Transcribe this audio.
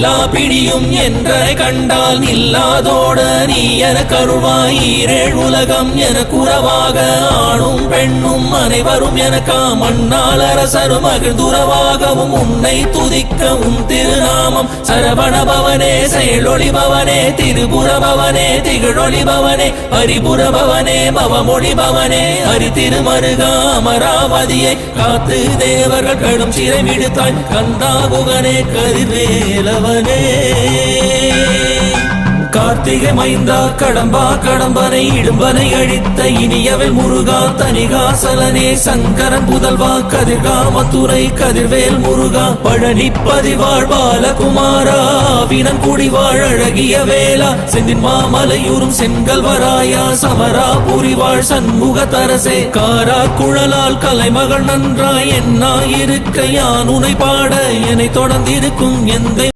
நில்லா பிடியும் என்ற கண்டால் நில்லாதோட நீ என கருள்வாய் ஈரேழ் உலகம் என குறவாக ஆணும் பெண்ணும் அனைவரும் எனக்கா மண்ணால் அரசரும் மகிழ்ந்துறவாகவும் உன்னை துதிக்க உன் திருநாமம் சரவணபவனே செயலொளிபவனே திருபுரபவனே திகழொளிபவனே ஹரிபுரபவனே பவமொழிபவனே ஹரி திருமருகா அமராவதியை காத்து தேவர்கள் கடும் சிறை விடுத்தாய் கந்தாகுகனே கதிர்வேலவனே கார்த்திகை மைந்தா கடம்பா கடம்பனை இடும்பனை அழித்த இனியவள் முருகா தனிகாசலனே சங்கரன் புதல்வா கதிர்காமத்துறை கதிர்வேல் முருகா பழனி பதிவாழ் பாலகுமாரா வினன் குடிவாழ் அழகிய வேளா செந்தின் மாமலையூரும் செங்கல்வராயா சமரா புரிவாழ் சண்முக தரசே காரா குழலால் கலைமகள் நன்றாய் என்னாயிருக்க யான் உனை பாட என்னை தொடர்ந்திருக்கும் எந்த